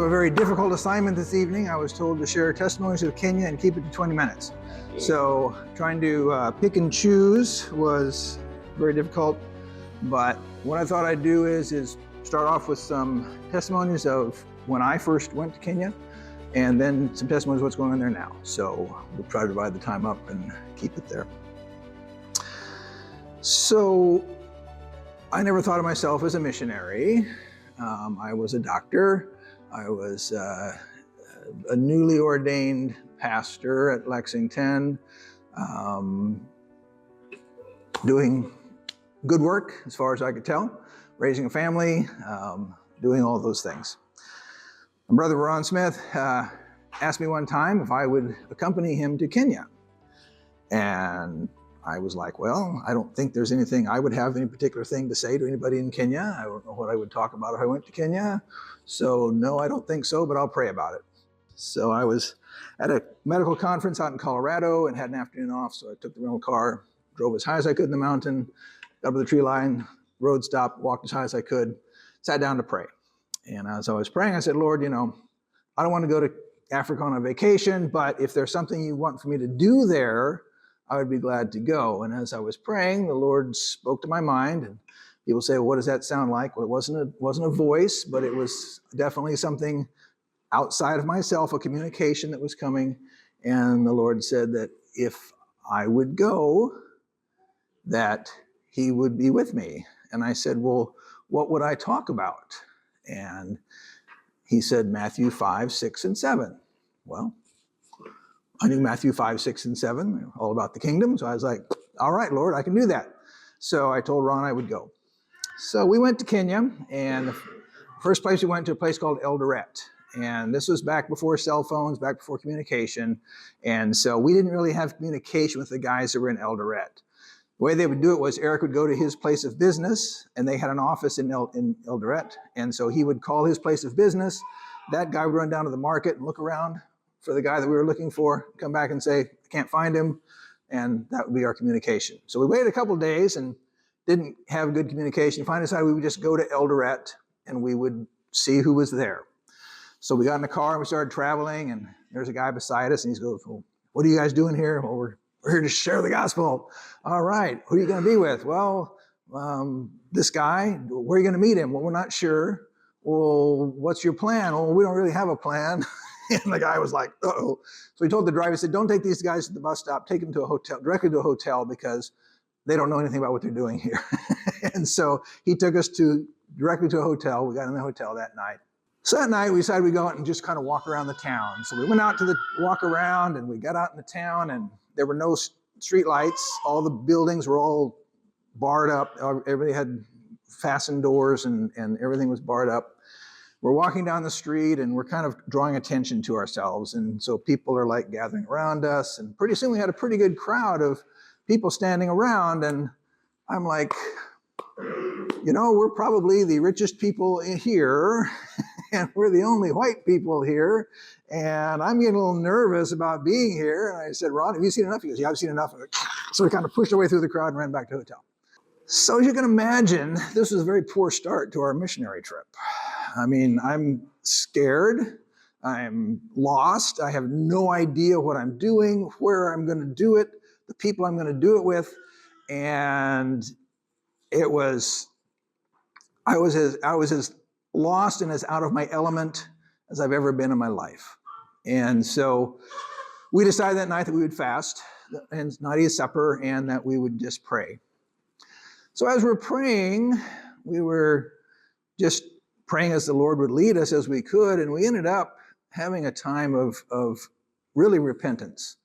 have a very difficult assignment this evening. I was told to share testimonies of Kenya and keep it to 20 minutes. So trying to pick and choose was very difficult. But what I thought I'd do is start off with some testimonies of when I first went to Kenya, and then some testimonies of what's going on there now. So we'll try to divide the time up and keep it there. So I never thought of myself as a missionary. I was a doctor. I was a newly ordained pastor at Lexington, doing good work as far as I could tell, raising a family, doing all those things. My brother Ron Smith asked me one time if I would accompany him to Kenya. And I was like, well, I don't think there's anything, I would have any particular thing to say to anybody in Kenya. I don't know what I would talk about if I went to Kenya. So no, I don't think so, but I'll pray about it. So I was at a medical conference out in Colorado and had an afternoon off. So I took the rental car, drove as high as I could in the mountain, got up to the tree line, road stopped, walked as high as I could, sat down to pray. And as I was praying, I said, Lord, I don't want to go to Africa on a vacation, but if there's something you want for me to do there, I would be glad to go. And as I was praying, the Lord spoke to my mind. And people say, well, what does that sound like? Well, it wasn't a voice, but it was definitely something outside of myself, a communication that was coming. And the Lord said that if I would go, that he would be with me. And I said, well, what would I talk about? And he said, Matthew 5, 6, and 7. Well, I knew Matthew 5, 6, and 7, all about the kingdom. So I was like, all right, Lord, I can do that. So I told Ron I would go. So we went to Kenya, and the first place we went to a place called Eldoret. And this was back before cell phones, back before communication. And so we didn't really have communication with the guys that were in Eldoret. The way they would do it was Eric would go to his place of business, and they had an office in Eldoret. And so he would call his place of business. That guy would run down to the market and look around for the guy that we were looking for, come back and say, I can't find him, and that would be our communication. So we waited a couple of days and didn't have good communication. Finally decided we would just go to Eldoret and we would see who was there. So we got in the car and we started traveling, and there's a guy beside us, and he goes, well, what are you guys doing here? Well, we're here to share the gospel. All right, who are you going to be with? Well, this guy. Where are you going to meet him? Well, we're not sure. Well, what's your plan? Well, we don't really have a plan. And the guy was like, uh-oh. So he told the driver, he said, don't take these guys to the bus stop, take them to a hotel, directly to a hotel, because they don't know anything about what they're doing here. And so he took us directly to a hotel. We got in the hotel that night. So that night we decided we'd go out and just kind of walk around the town. So we went out to the walk around, and we got out in the town, and there were no street lights. All the buildings were all barred up. Everybody had fastened doors, and everything was barred up. We're walking down the street, and we're kind of drawing attention to ourselves. And so people are like gathering around us. And pretty soon we had a pretty good crowd of people standing around. And I'm like, we're probably the richest people here, and we're the only white people here. And I'm getting a little nervous about being here. And I said, Ron, have you seen enough? He goes, yeah, I've seen enough. So we kind of pushed our way through the crowd and ran back to the hotel. So as you can imagine, this was a very poor start to our missionary trip. I mean, I'm scared, I'm lost, I have no idea what I'm doing, where I'm going to do it, the people I'm going to do it with, and I was as lost and as out of my element as I've ever been in my life. And so we decided that night that we would fast and not eat supper, and that we would just pray. So as we're praying, we were just praying as the Lord would lead us as we could, and we ended up having a time of really repentance,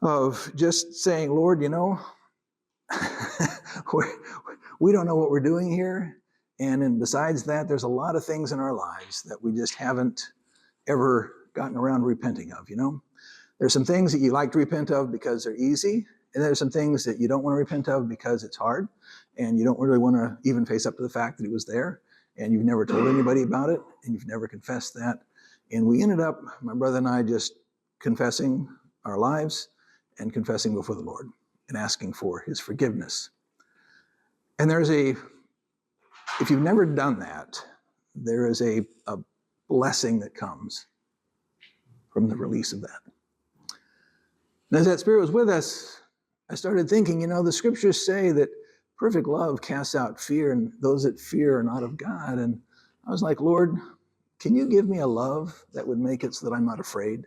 of just saying, Lord, we don't know what we're doing here, and then besides that, there's a lot of things in our lives that we just haven't ever gotten around repenting of, There's some things that you like to repent of because they're easy, and there's some things that you don't want to repent of because it's hard, and you don't really want to even face up to the fact that it was there. And you've never told anybody about it, and you've never confessed that. And we ended up, my brother and I, just confessing our lives and confessing before the Lord and asking for his forgiveness. And if you've never done that, there is a blessing that comes from the release of that. And as that Spirit was with us, I started thinking, the scriptures say that perfect love casts out fear, and those that fear are not of God. And I was like, Lord, can you give me a love that would make it so that I'm not afraid?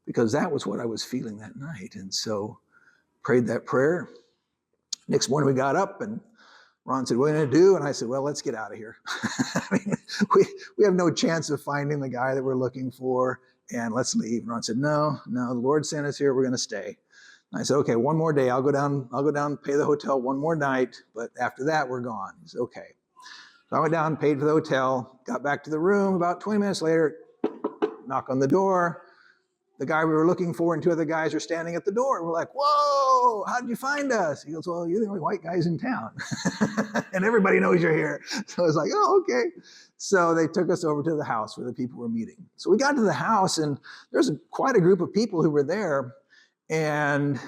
Because that was what I was feeling that night. And so prayed that prayer. Next morning we got up and Ron said, what are you going to do? And I said, well, let's get out of here. I mean, we have no chance of finding the guy that we're looking for, and let's leave. And Ron said, no, the Lord sent us here. We're going to stay. And I said, okay, one more day. I'll go down, pay the hotel one more night, but after that, we're gone. He said, okay. So I went down, paid for the hotel, got back to the room. About 20 minutes later, knock on the door. The guy we were looking for and two other guys are standing at the door. We're like, whoa, how did you find us? He goes, well, you're the only white guys in town. And everybody knows you're here. So I was like, oh, okay. So they took us over to the house where the people were meeting. So we got to the house, and there's quite a group of people who were there. And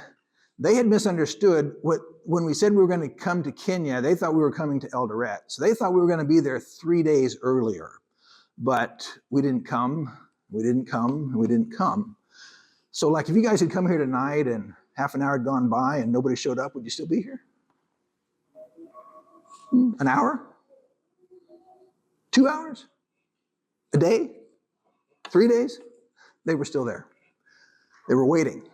they had misunderstood when we said we were going to come to Kenya, they thought we were coming to Eldoret. So they thought we were going to be there 3 days earlier. But we didn't come. So like if you guys had come here tonight and half an hour had gone by and nobody showed up, would you still be here? An hour? 2 hours? A day? 3 days? They were still there. They were waiting.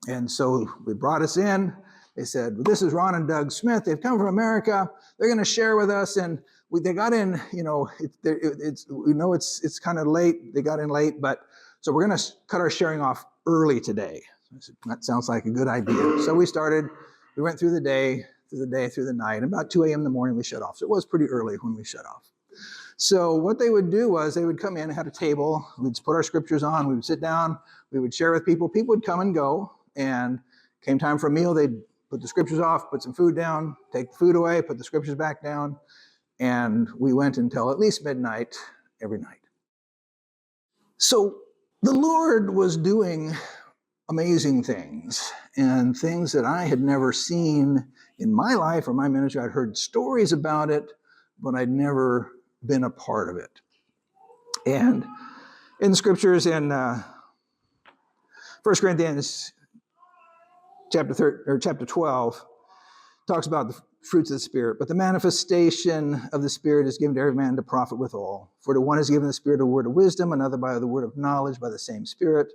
And so they brought us in. They said, well, this is Ron and Doug Smith. They've come from America. They're going to share with us. And they got in, we know it's kind of late. They got in late, but so we're going to cut our sharing off early today. I said, that sounds like a good idea. So we went through the day, through the night, and about 2 a.m. in the morning we shut off. So it was pretty early when we shut off. So what they would do was they would come in, had a table, we'd put our scriptures on, we would sit down, we would share with people. People would come and go, and came time for a meal, they'd put the scriptures off, put some food down, take the food away, put the scriptures back down, and we went until at least midnight every night. So the Lord was doing amazing things, and things that I had never seen in my life or my ministry. I'd heard stories about it, but I'd never been a part of it. And in the scriptures in 1 Corinthians chapter 12 talks about the fruits of the Spirit. But the manifestation of the Spirit is given to every man to profit withal. For to one is given the Spirit a word of wisdom, another by the word of knowledge by the same Spirit,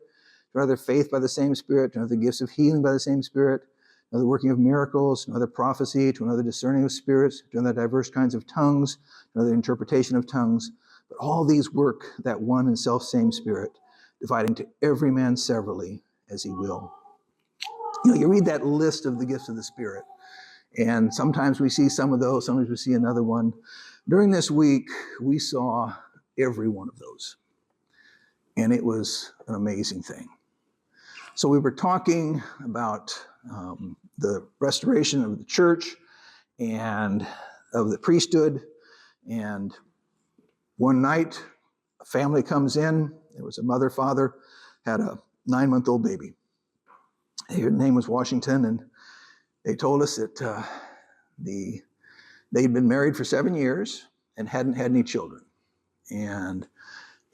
to another faith by the same Spirit, to another gifts of healing by the same Spirit, to another working of miracles, to another prophecy, to another discerning of spirits, to another diverse kinds of tongues, to another interpretation of tongues. But all these work that one and self-same Spirit, dividing to every man severally as he will. You read that list of the gifts of the Spirit, and sometimes we see some of those, sometimes we see another one. During this week, we saw every one of those, and it was an amazing thing. So we were talking about the restoration of the church and of the priesthood, and one night, a family comes in. There was a mother, father, had a 9-month-old baby. Her name was Washington, and they told us that they'd been married for 7 years and hadn't had any children. And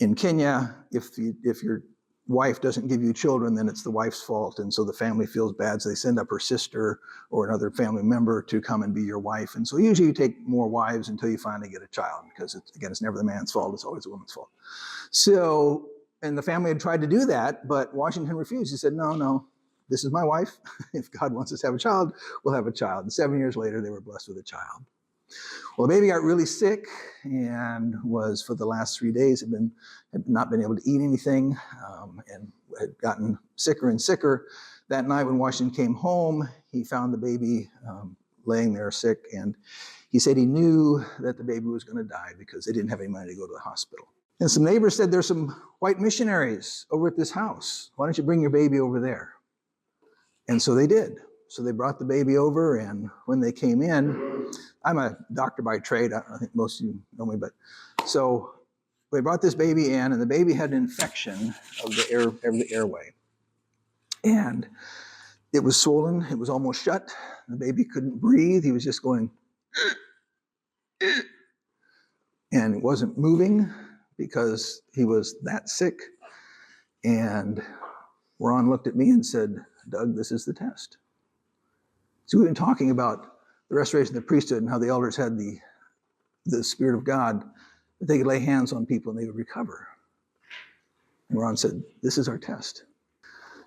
in Kenya, if your wife doesn't give you children, then it's the wife's fault. And so the family feels bad, so they send up her sister or another family member to come and be your wife. And so usually you take more wives until you finally get a child, because it's never the man's fault, it's always the woman's fault. So, and the family had tried to do that, but Washington refused. He said, no, this is my wife. If God wants us to have a child, we'll have a child. And 7 years later, they were blessed with a child. Well, the baby got really sick and was, for the last 3 days, had not been able to eat anything, and had gotten sicker and sicker. That night when Washington came home, he found the baby laying there sick, and he said he knew that the baby was going to die because they didn't have any money to go to the hospital. And some neighbors said, there's some white missionaries over at this house. Why don't you bring your baby over there? And so they did. So they brought the baby over, and when they came in, I'm a doctor by trade. I think most of you know me, but so they brought this baby in, and the baby had an infection of the airway. And it was swollen. It was almost shut. The baby couldn't breathe. He was just going, and it wasn't moving because he was that sick. And Ron looked at me and said, Doug, this is the test. So we've been talking about the restoration of the priesthood and how the elders had the Spirit of God, that they could lay hands on people and they would recover. And Ron said, this is our test.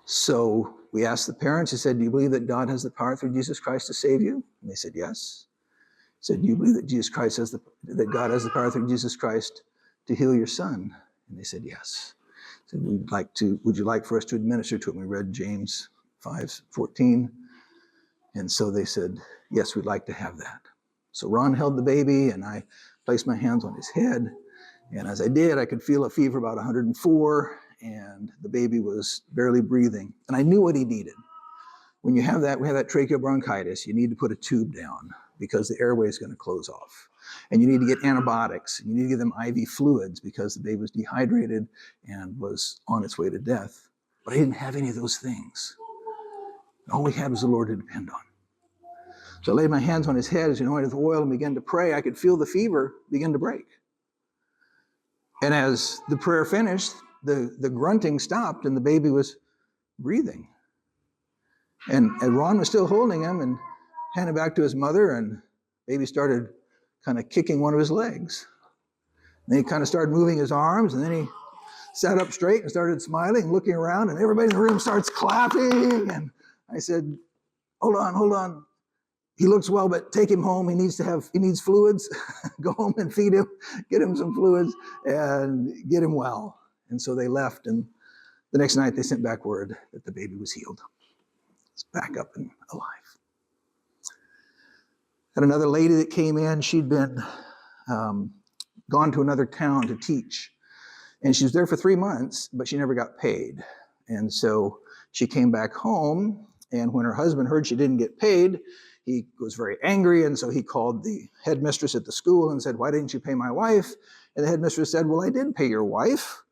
So we asked the parents, he said, do you believe that God has the power through Jesus Christ to save you? And they said, yes. He said, do you believe that that God has the power through Jesus Christ to heal your son? And they said, yes. He said, would you like for us to administer to him? We read James 5:14. And so they said, yes, we'd like to have that. So Ron held the baby and I placed my hands on his head. And as I did, I could feel a fever about 104 and the baby was barely breathing. And I knew what he needed. When we have that tracheobronchitis, you need to put a tube down because the airway is going to close off. And you need to get antibiotics. You need to give them IV fluids because the baby was dehydrated and was on its way to death. But I didn't have any of those things. All we had was the Lord to depend on. So I laid my hands on his head as anointed with oil and began to pray. I could feel the fever begin to break. And as the prayer finished, the grunting stopped and the baby was breathing. And Ron was still holding him and handed back to his mother, and baby started kind of kicking one of his legs. And then he kind of started moving his arms, and then he sat up straight and started smiling, looking around, and everybody in the room starts clapping. And I said, hold on. He looks well, but take him home. He needs fluids. Go home and feed him, get him some fluids, and get him well. And so they left, and the next night they sent back word that the baby was healed. It's back up and alive. Had another lady that came in. She'd been gone to another town to teach. And she was there for 3 months, but she never got paid. And so she came back home, and when her husband heard she didn't get paid, he was very angry, and so he called the headmistress at the school and said, why didn't you pay my wife? And the headmistress said, well, I did pay your wife.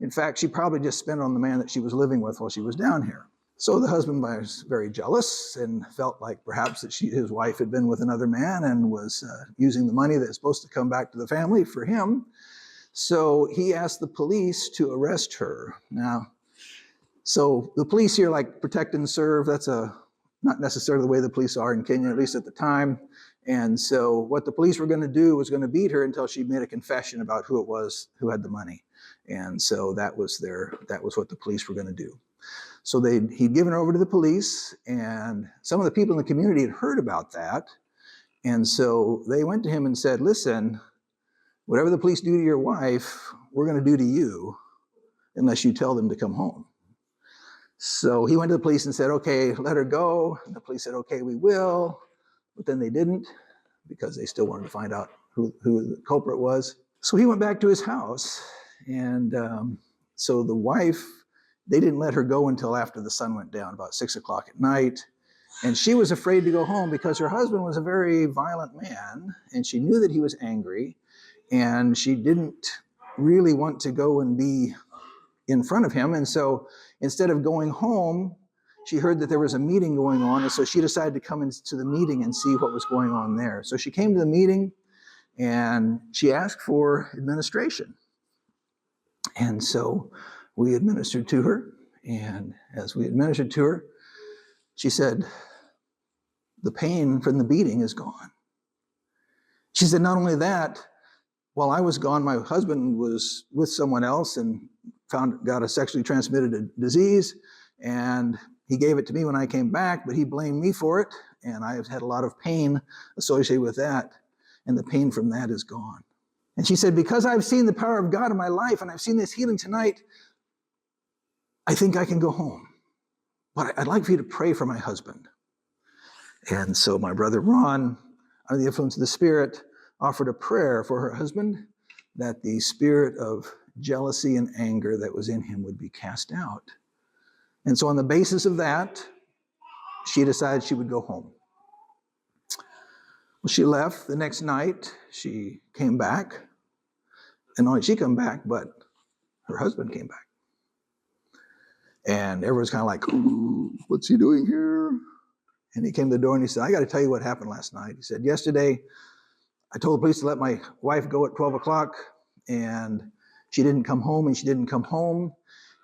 In fact, she probably just spent on the man that she was living with while she was down here. So the husband was very jealous and felt like perhaps that his wife had been with another man and was using the money that's supposed to come back to the family for him. So he asked the police to arrest her. Now, so the police here like protect and serve. That's not necessarily the way the police are in Kenya, at least at the time. And so what the police were going to do was going to beat her until she made a confession about who it was who had the money. And so that was what the police were going to do. So he'd given her over to the police, and some of the people in the community had heard about that. And so they went to him and said, listen, whatever the police do to your wife, we're going to do to you unless you tell them to come home. So he went to the police and said, okay, let her go. And the police said, okay, we will. But then they didn't because they still wanted to find out who the culprit was. So he went back to his house. And so the wife, they didn't let her go until after the sun went down, about 6 o'clock at night. And she was afraid to go home because her husband was a very violent man. And she knew that he was angry. And she didn't really want to go and be in front of him. And so instead of going home, she heard that there was a meeting going on. And so she decided to come into the meeting and see what was going on there. So she came to the meeting and she asked for administration. And so we administered to her. And as we administered to her, she said, the pain from the beating is gone. She said, not only that, while I was gone, my husband was with someone else and got a sexually transmitted disease, and he gave it to me when I came back, but he blamed me for it, and I have had a lot of pain associated with that, and the pain from that is gone. And she said, because I've seen the power of God in my life, and I've seen this healing tonight, I think I can go home. But I'd like for you to pray for my husband. And so my brother Ron, under the influence of the Spirit, offered a prayer for her husband that the spirit of jealousy and anger that was in him would be cast out. And so on the basis of that, she decided she would go home. Well, she left the next night. She came back. And not only she came back, but her husband came back. And everyone's kind of like, ooh, what's he doing here? And he came to the door and he said, I got to tell you what happened last night. He said, yesterday, I told the police to let my wife go at 12 o'clock, and She didn't come home, and she didn't come home.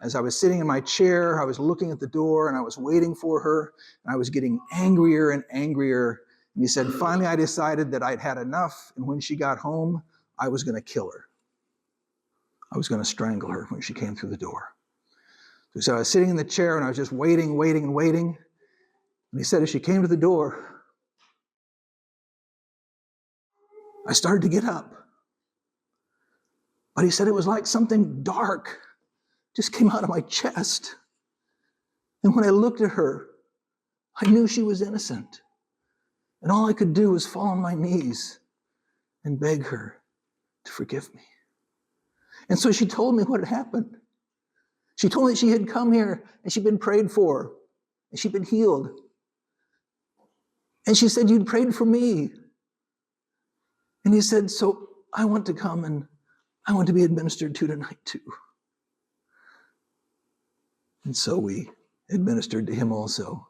As I was sitting in my chair, I was looking at the door, and I was waiting for her, and I was getting angrier and angrier. And he said, finally, I decided that I'd had enough, and when she got home, I was going to kill her. I was going to strangle her when she came through the door. So I was sitting in the chair, and I was just waiting. And he said, as she came to the door, I started to get up. But he said it was like something dark just came out of my chest. And when I looked at her, I knew she was innocent. And all I could do was fall on my knees and beg her to forgive me. And so she told me what had happened. She told me she had come here and she'd been prayed for and she'd been healed. And she said, you'd prayed for me. And he said, so I want to come and I want to be administered to tonight too. And so we administered to him also,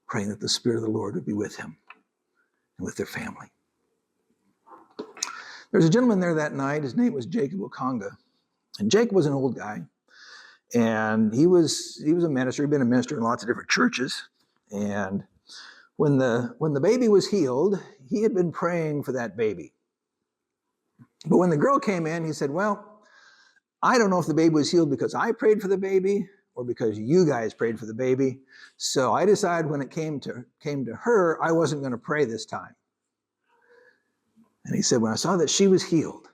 praying that the Spirit of the Lord would be with him and with their family. There was a gentleman there that night. His name was Jacob Okonga. And Jacob was an old guy. And he was a minister. He'd been a minister in lots of different churches. And when the baby was healed, he had been praying for that baby. But when the girl came in, he said, well, I don't know if the baby was healed because I prayed for the baby or because you guys prayed for the baby. So I decided when it came to her, I wasn't going to pray this time. And he said, when I saw that she was healed,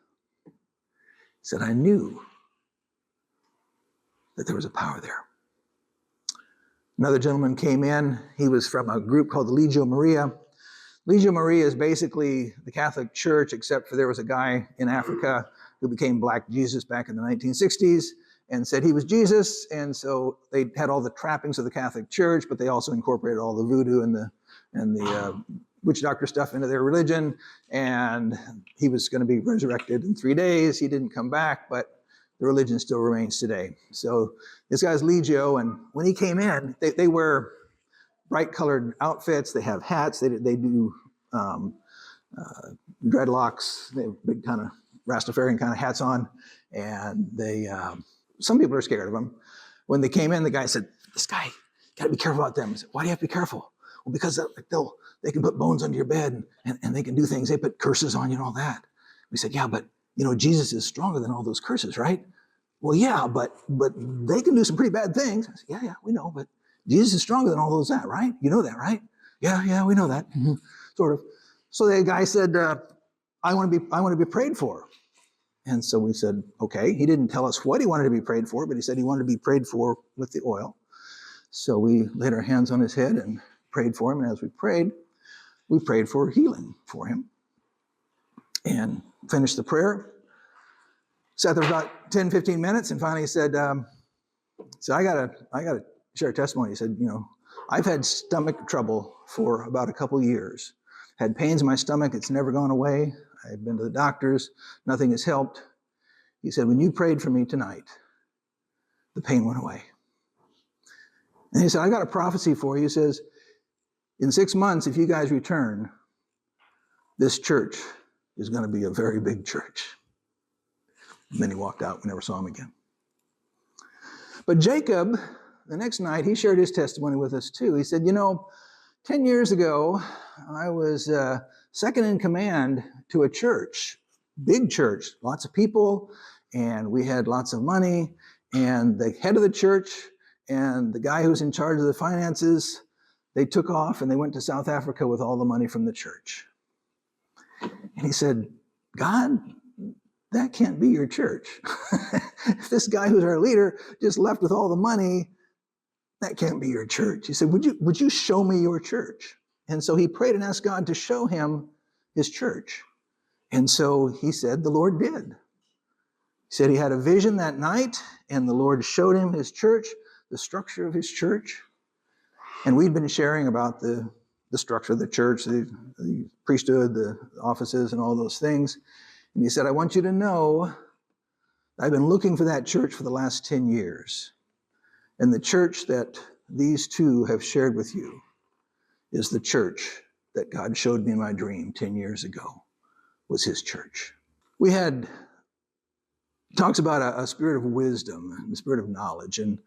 he said, I knew that there was a power there. Another gentleman came in. He was from a group called the Legio Maria. Legio Maria is basically the Catholic Church, except for there was a guy in Africa who became Black Jesus back in the 1960s and said he was Jesus. And so they had all the trappings of the Catholic Church, but they also incorporated all the voodoo and the witch doctor stuff into their religion. And he was going to be resurrected in 3 days. He didn't come back, but the religion still remains today. So this guy's Legio, and when he came in, they wear bright colored outfits. They have hats. They do dreadlocks. They have big kind of Rastafarian kind of hats on. And some people are scared of them. When they came in, the guy said, this guy, got to be careful about them. I said, why do you have to be careful? Well, because they can put bones under your bed and they can do things. They put curses on you and all that. We said, yeah, but Jesus is stronger than all those curses, right? Well, yeah, but they can do some pretty bad things. I said, yeah, we know, but Jesus is stronger than all those that, right? You know that, right? Yeah, we know that. Mm-hmm. Sort of. So the guy said, I want to be prayed for. And so we said, okay. He didn't tell us what he wanted to be prayed for, but he said he wanted to be prayed for with the oil. So we laid our hands on his head and prayed for him. And as we prayed for healing for him. And finished the prayer. Sat there for about 10, 15 minutes, and finally he said, so I gotta share a testimony. He said, I've had stomach trouble for about a couple years. Had pains in my stomach, it's never gone away. I've been to the doctors, nothing has helped. He said, when you prayed for me tonight, the pain went away. And he said, I got a prophecy for you. He says, in 6 months, if you guys return, this church is going to be a very big church. And then he walked out. We never saw him again. But Jacob, the next night, he shared his testimony with us too. He said, 10 years ago, I was second in command to a church, big church, lots of people, and we had lots of money. And the head of the church and the guy who was in charge of the finances, they took off and they went to South Africa with all the money from the church. And he said, God, that can't be your church. If this guy who's our leader just left with all the money, that can't be your church. He said, would you show me your church? And so he prayed and asked God to show him his church. And so he said, the Lord did. He said he had a vision that night, and the Lord showed him his church, the structure of his church. And we'd been sharing about the structure of the church, the priesthood, the offices, and all those things. And he said, I want you to know I've been looking for that church for the last 10 years. And the church that these two have shared with you is the church that God showed me in my dream 10 years ago, was his church. We had talks about a spirit of wisdom, a spirit of knowledge. And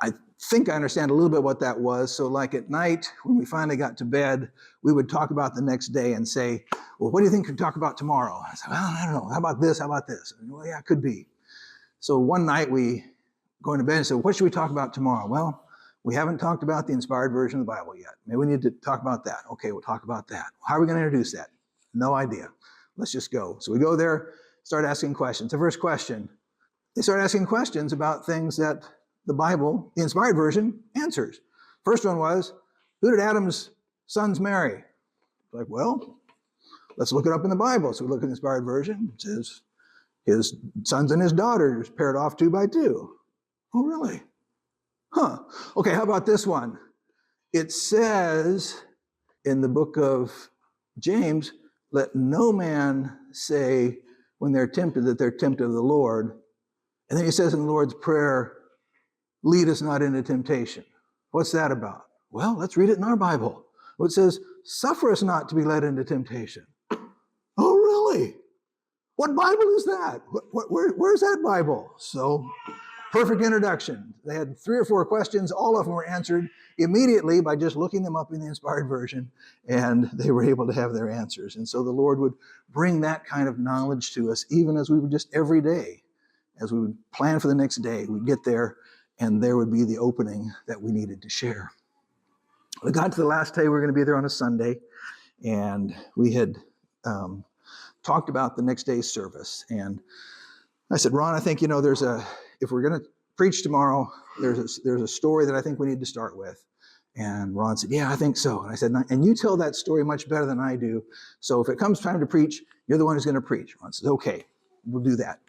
I think I understand a little bit what that was. So like at night, when we finally got to bed, we would talk about the next day and say, well, what do you think we could talk about tomorrow? I said, well, I don't know. How about this? How about this? And, well, yeah, it could be. So one night we go into bed and say, what should we talk about tomorrow? Well, we haven't talked about the inspired version of the Bible yet. Maybe we need to talk about that. Okay, we'll talk about that. How are we going to introduce that? No idea. Let's just go. So we go there, start asking questions. The first question, they start asking questions about things that the Bible, the inspired version, answers. First one was, who did Adam's sons marry? Like, well, let's look it up in the Bible. So we look at the inspired version. It says his sons and his daughters paired off 2 by 2. Oh, really? Huh. Okay, how about this one? It says in the book of James, let no man say when they're tempted that they're tempted of the Lord. And then he says in the Lord's Prayer, lead us not into temptation. What's that about? Well, let's read it in our Bible. It says, suffer us not to be led into temptation. Oh, really? What Bible is that? Where's that Bible? So, perfect introduction. They had 3 or 4 questions. All of them were answered immediately by just looking them up in the inspired version, and they were able to have their answers. And so the Lord would bring that kind of knowledge to us, even as we would just every day, as we would plan for the next day, we'd get there, and there would be the opening that we needed to share. We got to the last day, we were going to be there on a Sunday, and we had talked about the next day's service. And I said, Ron, I think, if we're going to preach tomorrow, there's a story that I think we need to start with. And Ron said, yeah, I think so. And I said, and you tell that story much better than I do. So if it comes time to preach, you're the one who's going to preach. Ron says, okay, we'll do that.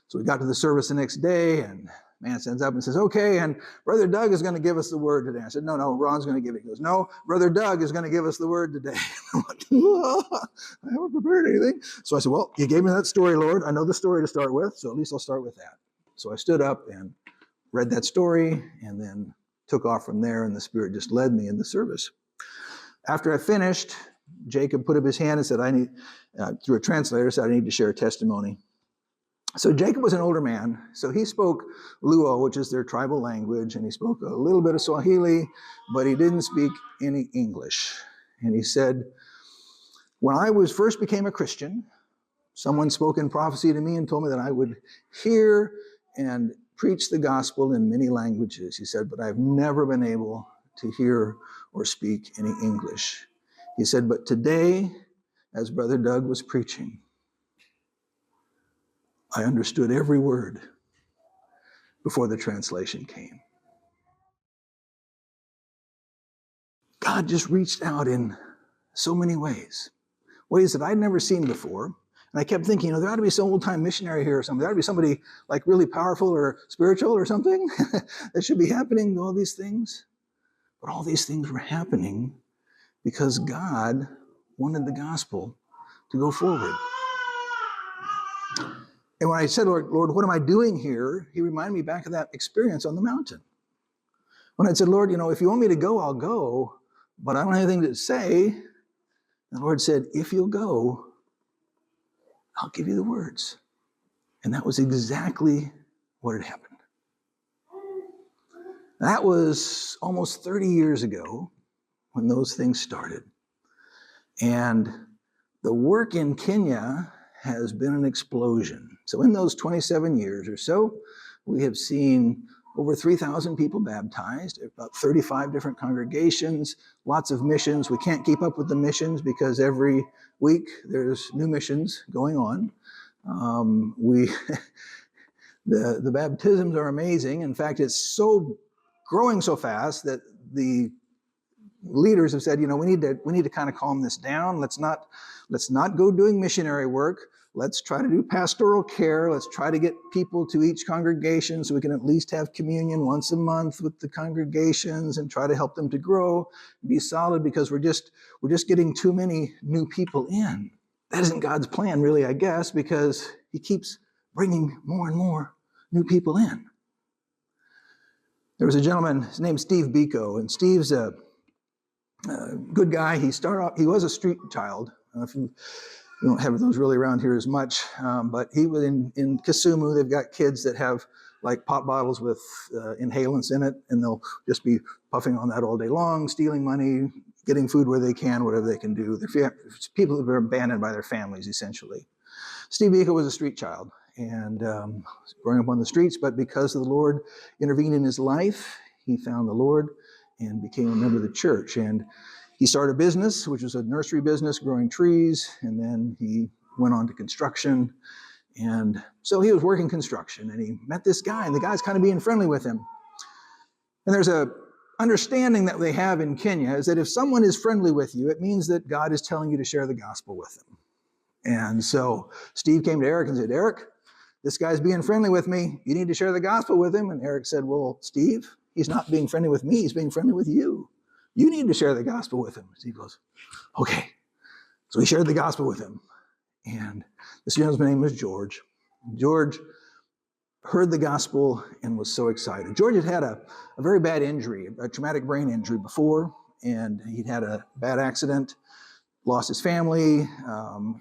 So we got to the service the next day, and man stands up and says, okay, and Brother Doug is going to give us the word today. I said, no, Ron's going to give it. He goes, no, Brother Doug is going to give us the word today. I'm like, I haven't prepared anything. So I said, well, you gave me that story, Lord. I know the story to start with, so at least I'll start with that. So I stood up and read that story and then took off from there, and the Spirit just led me in the service. After I finished, Jacob put up his hand and said, through a translator, said, I need to share a testimony. So Jacob was an older man, so he spoke Luo, which is their tribal language, and he spoke a little bit of Swahili, but he didn't speak any English. And he said, when I first became a Christian, someone spoke in prophecy to me and told me that I would hear and preach the gospel in many languages. He said, but I've never been able to hear or speak any English. He said, but today, as Brother Doug was preaching, I understood every word before the translation came. God just reached out in so many ways that I'd never seen before. And I kept thinking, there ought to be some old-time missionary here or something. There ought to be somebody like really powerful or spiritual or something that should be happening, all these things. But all these things were happening because God wanted the gospel to go forward. And when I said, Lord, what am I doing here? He reminded me back of that experience on the mountain. When I said, Lord, if you want me to go, I'll go, but I don't have anything to say. The Lord said, if you'll go, I'll give you the words. And that was exactly what had happened. That was almost 30 years ago when those things started. And the work in Kenya has been an explosion. So in those 27 years or so, we have seen over 3,000 people baptized, about 35 different congregations, lots of missions. We can't keep up with the missions because every week there's new missions going on. The baptisms are amazing. In fact, it's growing so fast that the leaders have said, we need to kind of calm this down. Let's not go doing missionary work. Let's try to do pastoral care. Let's try to get people to each congregation so we can at least have communion once a month with the congregations and try to help them to grow, be solid, because we're just getting too many new people in. That isn't God's plan, really, I guess, because he keeps bringing more and more new people in. There was a gentleman, his name's Steve Biko, and Steve's a good guy. He was a street child. If you We don't have those really around here as much, but he was in Kisumu. They've got kids that have like pop bottles with inhalants in it, and they'll just be puffing on that all day long, stealing money, getting food where they can, whatever they can do. They're people that are abandoned by their families, essentially. Steve Biko was a street child and growing up on the streets, but because the Lord intervened in his life, he found the Lord and became a member of the church. And he started a business, which was a nursery business, growing trees, and then he went on to construction. And so he was working construction, and he met this guy, and the guy's kind of being friendly with him. And there's a understanding that they have in Kenya is that if someone is friendly with you, it means that God is telling you to share the gospel with them. And so Steve came to Eric and said, Eric, this guy's being friendly with me. You need to share the gospel with him. And Eric said, well, Steve, he's not being friendly with me. He's being friendly with you. You need to share the gospel with him. Steve goes, okay. So he shared the gospel with him. And this gentleman's name was George. George heard the gospel and was so excited. George had had a very bad injury, a traumatic brain injury before, and he'd had a bad accident, lost his family.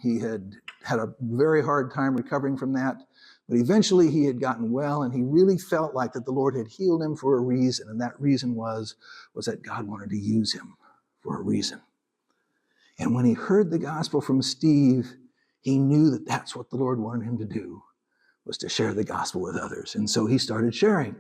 He had had a very hard time recovering from that, but eventually he had gotten well, and he really felt like that the Lord had healed him for a reason, and that reason was that God wanted to use him for a reason. And when he heard the gospel from Steve, he knew that that's what the Lord wanted him to do, was to share the gospel with others. And so he started sharing.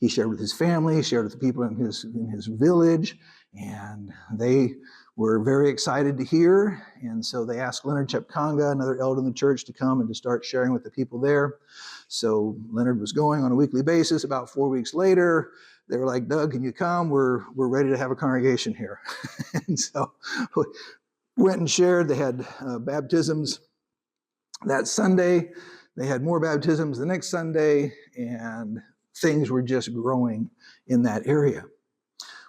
He shared with his family, shared with the people in his village, and they were very excited to hear. And so they asked Leonard Chepkonga, another elder in the church, to come and to start sharing with the people there. So Leonard was going on a weekly basis. About 4 weeks later, they were like, Doug, can you come? We're ready to have a congregation here. And so went and shared. They had baptisms that Sunday. They had more baptisms the next Sunday, and things were just growing in that area.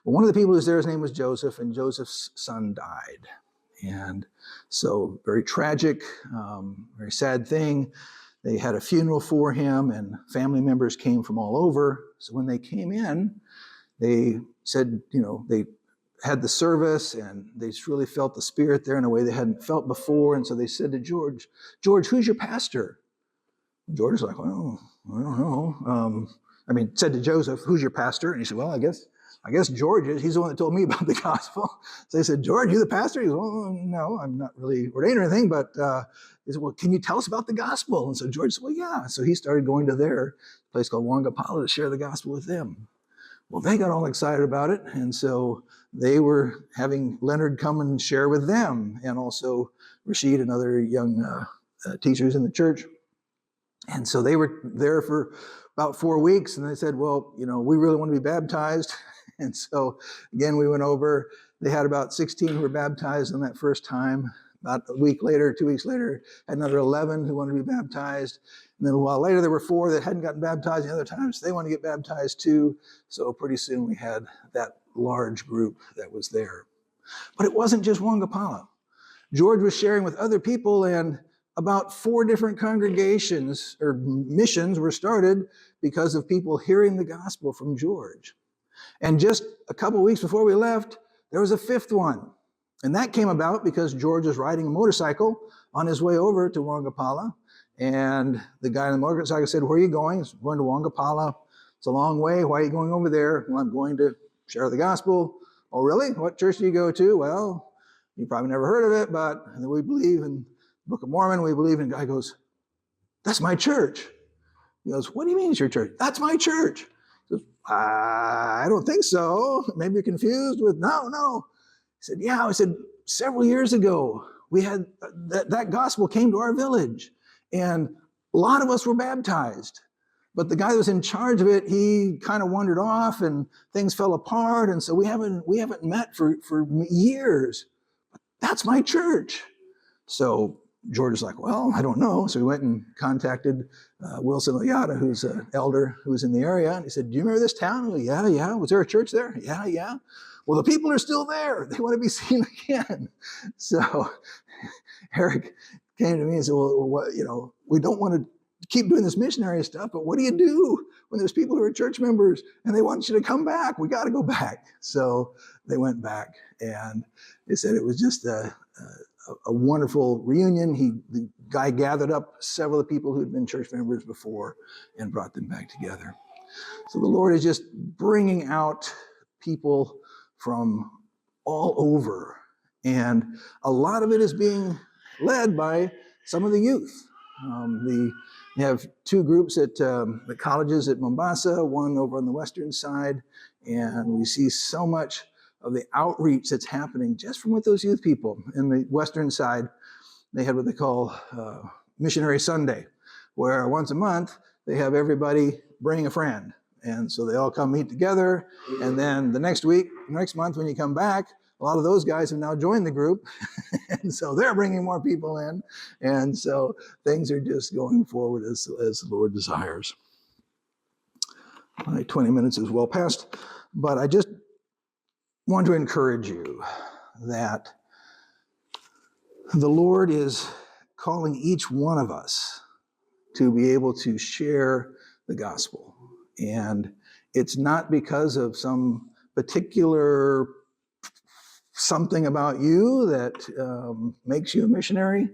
Well, one of the people who was there, his name was Joseph, and Joseph's son died. And so very tragic, very sad thing. They had a funeral for him, and family members came from all over. So when they came in, they said, they had the service, and they just really felt the Spirit there in a way they hadn't felt before. And so they said to George, who's your pastor? George was like, well, I don't know. Said to Joseph, who's your pastor? And he said, well, I guess George is. He's the one that told me about the gospel. So they said, George, you the pastor? He goes, well, no, I'm not really ordained or anything, but he said, well, can you tell us about the gospel? And so George said, well, yeah. So he started going to their place called Wangapala to share the gospel with them. Well, they got all excited about it, and so they were having Leonard come and share with them, and also Rashid and other young teachers in the church. And so they were there for about 4 weeks, and they said, well, we really want to be baptized. And so, again, we went over. They had about 16 who were baptized on that first time. About a week later, 2 weeks later, had another 11 who wanted to be baptized. And then a while later, there were 4 that hadn't gotten baptized the other times. So they wanted to get baptized too. So pretty soon we had that large group that was there. But it wasn't just Wangapala. George was sharing with other people, and about 4 different congregations or missions were started because of people hearing the gospel from George. And just a couple weeks before we left, there was a 5th one. And that came about because George was riding a motorcycle on his way over to Wangapala. And the guy on the motorcycle said, where are you going? I'm going to Wangapala. It's a long way. Why are you going over there? Well, I'm going to share the gospel. Oh, really? What church do you go to? Well, you probably never heard of it, but we believe in the Book of Mormon. We believe in. Guy goes, that's my church. He goes, what do you mean it's your church? That's my church. He goes, I don't think so. Maybe you're confused with, no. He said, yeah. I said, several years ago, we had that gospel came to our village, and a lot of us were baptized. But the guy that was in charge of it, he kind of wandered off, and things fell apart, and so we haven't met for years. But that's my church. So George was like, well, I don't know. So he went and contacted Wilson Oyata, who's an elder who was in the area. And he said, do you remember this town? Goes, yeah. Was there a church there? Yeah. Well, the people are still there. They want to be seen again. So Eric came to me and said, well, what, we don't want to keep doing this missionary stuff, but what do you do when there's people who are church members and they want you to come back? We got to go back. So they went back, and they said it was just a a wonderful reunion. The guy gathered up several of the people who had been church members before and brought them back together. So the Lord is just bringing out people from all over. And a lot of it is being led by some of the youth. We have two groups at the colleges at Mombasa, one over on the western side, and we see so much of the outreach that's happening just from with those youth people. In the western side, they have what they call Missionary Sunday, where once a month they have everybody bring a friend. And so they all come meet together. And then the next month when you come back, a lot of those guys have now joined the group. And so they're bringing more people in. And so things are just going forward as the Lord desires. My 20 minutes is well past, but I just want to encourage you that the Lord is calling each one of us to be able to share the gospel. And it's not because of some particular something about you that makes you a missionary.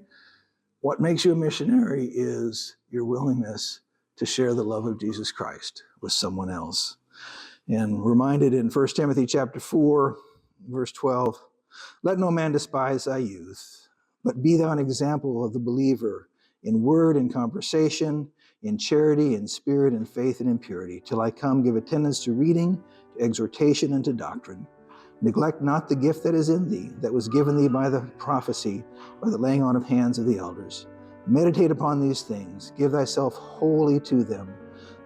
What makes you a missionary is your willingness to share the love of Jesus Christ with someone else. And reminded in 1 Timothy chapter 4, verse 12, let no man despise thy youth, but be thou an example of the believer in word and conversation, in charity, in spirit, in faith, and in purity. Till I come, give attendance to reading, to exhortation, and to doctrine. Neglect not the gift that is in thee, that was given thee by the prophecy, by the laying on of hands of the elders. Meditate upon these things, give thyself wholly to them,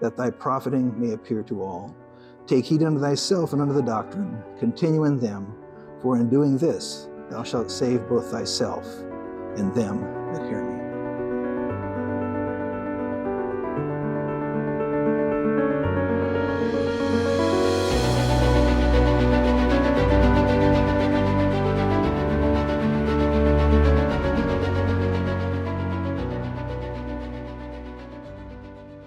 that thy profiting may appear to all. Take heed unto thyself and unto the doctrine, continue in them, for in doing this thou shalt save both thyself and them that hear me.